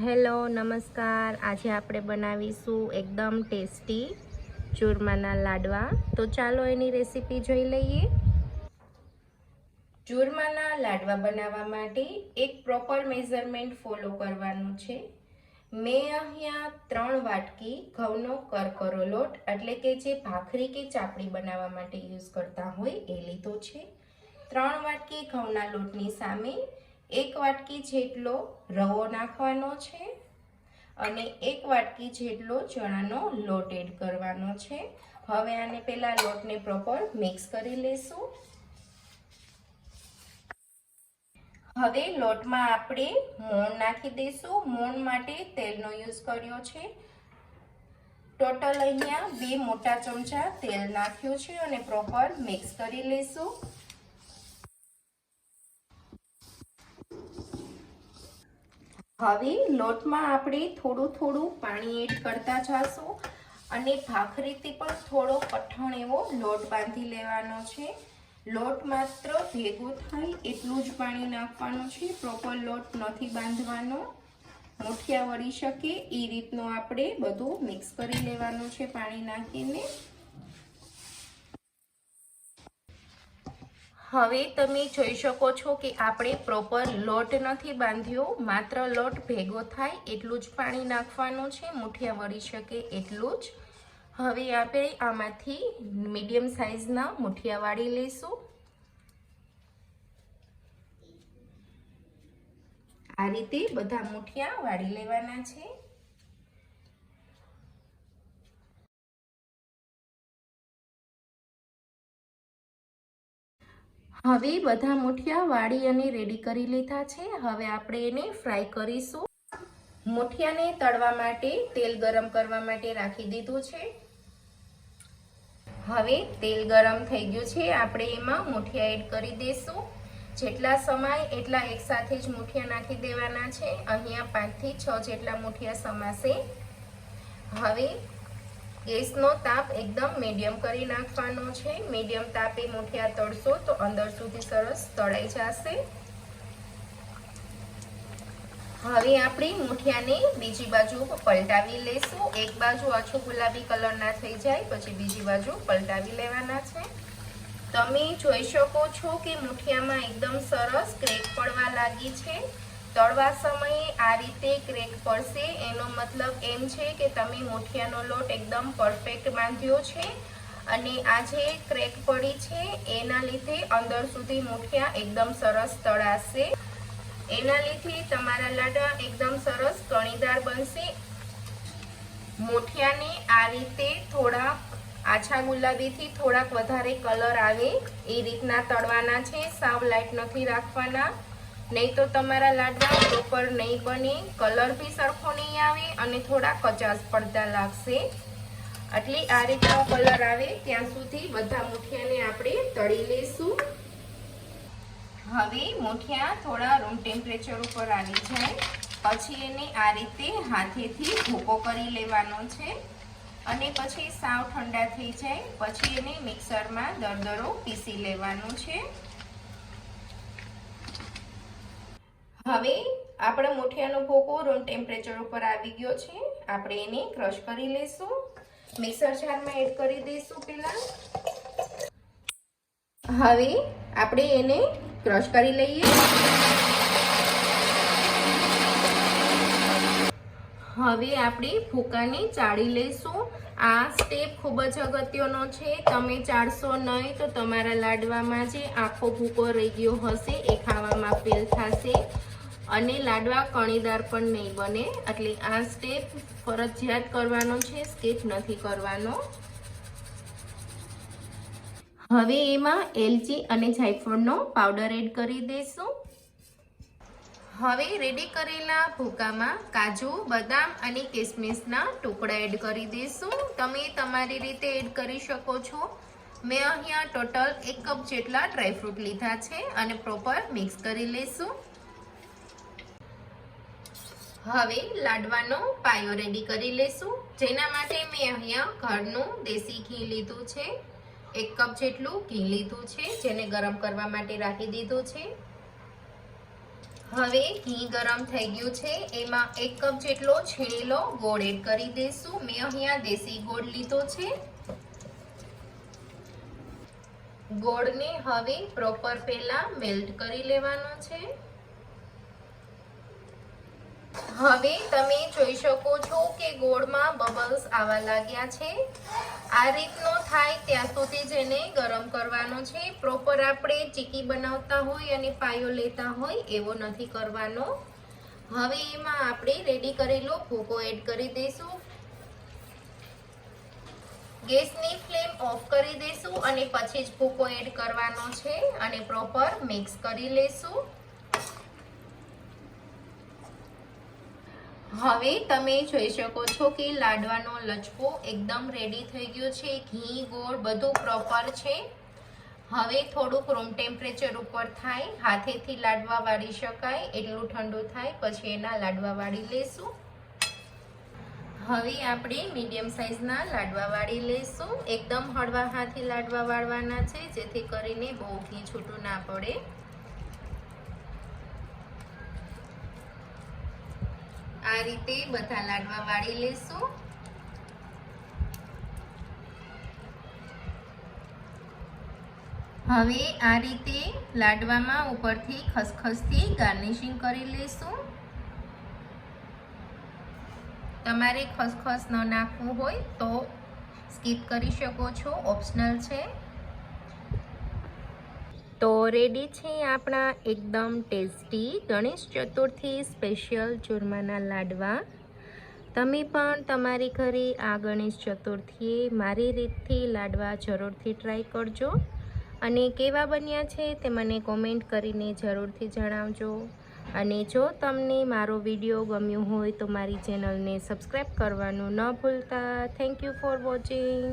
Hello નમસ્કાર। આજે આપણે બનાવીશું એકદમ ટેસ્ટી ચૂરમાના લાડવા। તો ચાલો એની રેસીપી જોઈ લઈએ। ચૂરમાના લાડવા બનાવવા માટે એક પ્રોપર મેઝરમેન્ટ ફોલો કરવાનું છે। મેં અહીંયા 3 વાટકી ઘઉંનો કરકરો લોટ એટલે કે જે ભાખરી કે ચાપડી બનાવવા માટે યુઝ કરતા હોય એ લીધો છે। 3 વાટકી ઘઉંના લોટની સામે 1 વાટકી જેટલો રવો નાખવાનો છે અને 1 વાટકી જેટલો ચણાનો લોટ એડ કરવાનો છે। હવે આને પહેલા લોટને પ્રોપર મિક્સ કરી લેશું। હવે લોટમાં આપણે મોણ નાખી દઈશું। મોણ માટે તેલનો યુઝ કર્યો છે। ટોટલ અહીંયા 2 મોટા ચમચા તેલ નાખ્યું છે અને પ્રોપર મિક્સ કરી લેશું। હવે લોટમાં આપણે થોડું પાણી એડ કરતા જઈશું અને ભાખરીથી પણ થોડો કઠણ એવો લોટ બાંધી લેવાનો છે। લોટ માત્ર ભેગો થાય એટલું જ પાણી નાખવાનું છે। પ્રોપર લોટ નથી બાંધવાનો, મુઠિયા વળી શકે એ રીતનું આપણે બધું મિક્સ કરી લેવાનું છે પાણી નાખીને। હવે તમે જોઈ શકો છો કે આપણે પ્રોપર લોટ નથી બાંધ્યો, માત્ર લોટ ભેગો થાય એટલું જ પાણી નાખવાનું છે, મુઠિયા વળી શકે એટલું જ। હવે આપણે આમાંથી મીડિયમ સાઈઝના મુઠિયા વાળી લઈશું। આ રીતે બધા મુઠિયા વાળી લેવાના છે। હવે બધા મુઠિયા વાળી અને રેડી કરી લીધા છે। હવે આપણે એને ફ્રાય કરીશું। મુઠિયાને તળવા માટે તેલ ગરમ કરવા માટે રાખી દીધું છે। હવે તેલ ગરમ થઈ ગયું છે, આપણે એમાં મુઠિયા એડ કરી દઈશું। જેટલા સમાય એટલા એકસાથે જ મુઠિયા નાખી દેવાના છે। અહીંયા 5 થી 6 જેટલા મુઠિયા સમાશે। હવે ગેસનો તાપ એકદમ મીડિયમ કરી નાખવાનો છે। મીડિયમ તાપે મુઠિયા તળશો તો અંદર સુધી સરસ તળાઈ જશે। હવે આપણે મુઠિયાને બીજી બાજુ પલટાવી લઈશું। એક બાજુ આછો ગુલાબી કલરના થઈ જાય પછી બીજી બાજુ પલટાવી લેવાના છે। તમે જોઈ શકો છો કે મુઠિયામાં એકદમ સરસ ક્રેક પડવા લાગી છે। તળવા સમયે આ રીતે ક્રેક પડશે એનો મતલબ એમ છે કે તમે મુઠિયાનો લોટ એકદમ પરફેક્ટ બાંધ્યો છે અને આ જે ક્રેક પડી છે એના લીધે અંદર સુધી મુઠિયા એકદમ સરસ તળાશે। એના લીધે તમારા લાડવા એકદમ સરસ કણીદાર બનશે। મુઠિયાને આ રીતે થોડા આછા ગુલાબીથી થોડાક વધારે કલર આવે એ રીતના તળવાના છે, સાવ લાઈટ નથી રાખવાના, નહીં તો તમારા લાડવા પ્રોપર નહીં બને, કલર બી સરખો નહીં આવે અને થોડા કચાશ પડતા લાગશે। એટલે આ રીતનો કલર આવે ત્યાં સુધી બધા મુઠિયાને આપણે તળી લઈશું। હવે મુઠિયા થોડા રૂમ ટેમ્પરેચર ઉપર આવી જાય પછી એને આ રીતે હાથેથી ભૂકો કરી લેવાનો છે અને પછી સાવ ઠંડા થઈ જાય પછી એને મિક્સરમાં દરદરો પીસી લેવાનું છે। હવે આપણો મુઠિયાનો ભૂકો રૂમ ટેમ્પરેચર ઉપર આવી ગયો છે। આપણે એને ક્રશ કરી લઈશું। મિક્સર જારમાં એડ કરી દઈશું પહેલા। હવે આપણે એને ક્રશ કરી લઈએ। હવે આપણે ભૂકાને ચાળી લઈશું। આ સ્ટેપ ખૂબ જ અગત્યનો છે, તમે ચાળશો નહીં તો તમારા લાડવામાં જે આખો ભૂકો રહી ગયો હશે એ ખાવામાં ફેલ થશે અને લાડવા કણીદાર પણ નહીં બને। એટલે આ સ્ટેપ ફરજિયાત કરવાનો છે, સ્કીપ નથી કરવાનો। હવે એમાં એલચી અને જાયફળનો પાવડર એડ કરી દઈશું। હવે રેડી કરેલા ભૂકામાં કાજુ, બદામ અને કિસમિસના ટુકડા એડ કરી દઈશું। તમે તમારી રીતે એડ કરી શકો છો। મેં અહીંયા ટોટલ 1 કપ જેટલા ડ્રાયફ્રૂટ લીધા છે અને પ્રોપર મિક્સ કરી લઈશું। હવે લાડવાનો પાયો રેડી કરી લઈશું, જેના માટે મેં અહીંયા ઘરનું દેશી ઘી લીધું છે। 1 કપ જેટલું ઘી લીધું છે જેને ગરમ કરવા માટે રાખી દીધું છે। હવે ઘી ગરમ થઈ ગયું છે, એમાં 1 કપ જેટલો છીણેલો ગોળ એડ કરી દઈશું. મેં અહીંયા દેશી ગોળ લીધો છે. ગોળને હવે પ્રોપર પહેલા મેલ્ટ કરી લેવાનો છે. હવે તમે જોઈ શકો છો કે ગોળમાં બબલ્સ આવવા લાગ્યા છે. આ રીતનો થાય ત્યાં સુધી જ એને ગરમ કરવાનો છે. પ્રોપર આપણે ચીકી બનાવતા હોય અને પાયો લેતા હોય એવો નથી કરવાનો. હવે એમાં આપણે રેડી કરેલો ભૂકો એડ કરી દઈશું. ગેસની ફ્લેમ ઓફ કરી દઈશું અને પછી જ ભૂકો એડ કરવાનો છે અને પ્રોપર મિક્સ કરી લઈશું. હવે તમે જોઈ શકો છો કે લાડવાનો લચકો એકદમ રેડી થઈ ગયો છે. ઘી ગોળ બધું પ્રોપર છે. હવે થોડુંક રૂમ ટેમ્પરેચર ઉપર થાય, હાથેથી લાડવા વાળી શકાય એટલું ઠંડુ થાય પછી એના લાડવા વાળી લેશું. હવે આપણે મીડિયમ સાઈઝના લાડવા વાળી લેશું. એકદમ હળવા હાથે લાડવા વાળવાના છે જેથી કરીને બહુ ઘી છૂટું ના પડે. આ રીતે બધા લાડવા વાળી લેશું. હવે આ રીતે લાડવામાં ઉપરથી ખસખસથી ગાર્નિશિંગ કરી લેશું. તમારે ખસખસ ન નાખવું હોય તો સ્કીપ કરી શકો છો, ઓપ્શનલ છે. તો રેડી છે આપણા એકદમ ટેસ્ટી ગણેશ ચતુર્થી સ્પેશિયલ ચૂરમાના લાડવા. તમે પણ તમારી ઘરે આ ગણેશ ચતુર્થીએ મારી રીતથી લાડવા જરૂરથી ટ્રાય કરજો અને કેવા બન્યા છે તે મને કોમેન્ટ કરીને જરૂરથી જણાવજો. અને જો તમને મારો વિડીયો ગમ્યો હોય તો મારી ચેનલને સબસ્ક્રાઈબ કરવાનું ન ભૂલતા. Thank you for watching.